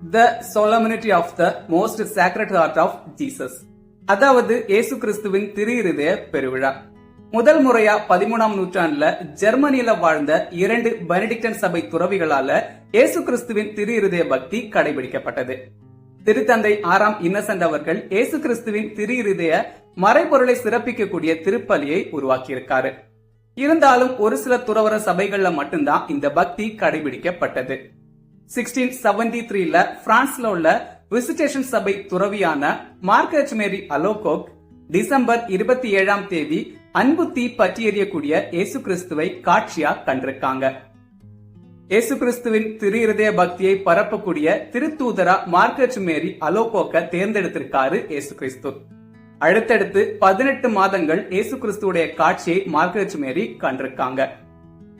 The solemnity of the most sacred heart of Jesus. அதாவது இயேசு கிறிஸ்துவின் திரு இருதய பெருவிழா. முதல் முறையா 13ஆம் நூற்றாண்டுல ஜெர்மனியில வாழ்ந்த 2 பெனடிக்டன் சபை துறவிகளால இயேசு கிறிஸ்துவின் திரு இருதய பக்தி கடைபிடிக்கப்பட்டது. திருத்தந்தை 6ஆம் இன்னசென்ட் அவர்கள் இயேசு கிறிஸ்துவின் திரு இருதய மறைபொருளை சிறப்பிக்கக்கூடிய திருப்பலியை உருவாக்கியிருக்காரு. இருந்தாலும் ஒரு சில துறவர சபைகள்ல மட்டும்தான் இந்த பக்தி கடைபிடிக்கப்பட்டது. 1673ல பிரான்ஸ்ல உள்ள விசிட்டேஷன் சபை துறவியான மார்கரெட் மேரி அலோகோக் டிசம்பர் 27ஆம் தேதி அன்பு தீ பற்றி எறியக்கூடிய இயேசு கிறிஸ்துவை காட்சியா கண்டிருக்காங்க. இயேசு கிறிஸ்துவின் திரு இருதய பக்தியை பரப்பக்கூடிய திருத்தூதரா மார்கரெட் மேரி அலோகோக்க தேர்ந்தெடுத்திருக்காரு இயேசு கிறிஸ்து. அடுத்தடுத்து 18 மாதங்கள் இயேசு கிறிஸ்துடைய காட்சியை மார்கரெட் மேரி கண்டிருக்காங்க.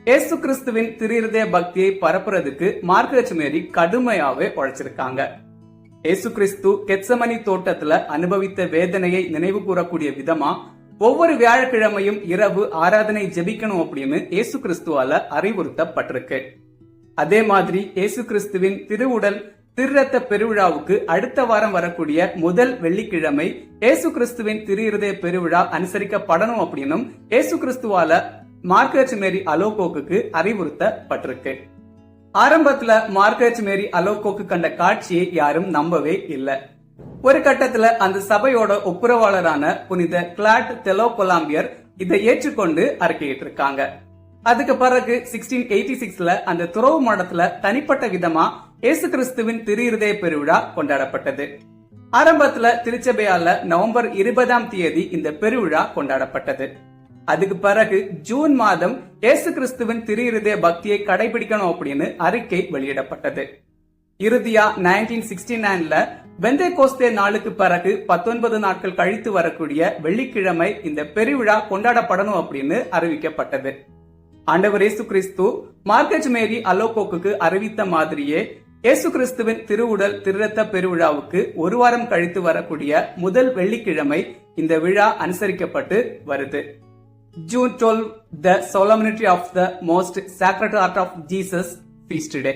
இயேசு கிறிஸ்துவின் திரு இருதய பக்தியை பரப்புறதுக்கு மார்கரெட் மேரி கடுமையாவே உழைச்சிருக்காங்க. இயேசு கிறிஸ்து கெத்சமனி தோட்டத்துல அனுபவித்த வேதனையை நினைவு கூறக்கூடிய விதமா ஒவ்வொரு வியாழக்கிழமையும் இரவு ஆராதனை ஜெபிக்கணும் அப்படின்னு இயேசு கிறிஸ்துவால அறிவுறுத்தப்பட்டிருக்கு. அதே மாதிரி இயேசு கிறிஸ்துவின் திருவுடல் திருரத்த பெருவிழாவுக்கு அடுத்த வாரம் வரக்கூடிய முதல் வெள்ளிக்கிழமை இயேசு கிறிஸ்துவின் திரு இருதய பெருவிழா அனுசரிக்கப்படணும் அப்படின்னும் இயேசு கிறிஸ்துவால மார்கரெட் மேரி அலோகோக்கு அறிவுறுத்தப்பட்டிருக்கு. ஆரம்பத்துல மார்கரெட் மேரி அலோகோக்கு கண்ட காட்சியை யாரும் நம்பவே இல்லை. ஒரு கட்டத்துல அந்த சபையோட ஒப்புரவாளரான புனித கிளாட் தெலோகொலாம்பியர் இதை ஏற்றுக்கொண்டு அறிக்கையிட்டு இருக்காங்க. அதுக்கு பிறகு 1686ல அந்த துறவு மடத்துல தனிப்பட்ட விதமா இயேசு கிறிஸ்துவின் திரு இருதய பெருவிழா கொண்டாடப்பட்டது. ஆரம்பத்துல திருச்சபையால நவம்பர் 20ஆம் தேதி இந்த பெருவிழா கொண்டாடப்பட்டது. அதுக்கு பிறகு ஜூன் மாதம் இயேசு கிறிஸ்துவின் திரு இருதய பக்தியை கடைபிடிக்கணும் அப்படின்னு அறிக்கை வெளியிடப்பட்டது. இறுதியா 1969ல பெந்தேகோஸ்தே நாளுக்கு பிறகு 19 நாட்கள் கழித்து வரக்கூடிய வெள்ளிக்கிழமை இந்த பெருவிழா கொண்டாடப்படணும் அப்படின்னு அறிவிக்கப்பட்டது. ஆண்டவர் இயேசு கிறிஸ்து மார்கரெட் மேரி அலோகோக்கு அறிவித்த மாதிரியே இயேசு கிறிஸ்துவின் திருவுடல் திருரத்த பெருவிழாவுக்கு ஒரு வாரம் கழித்து வரக்கூடிய முதல் வெள்ளிக்கிழமை இந்த விழா அனுசரிக்கப்பட்டு வருது. June 12, the solemnity of the most sacred heart of Jesus feast day.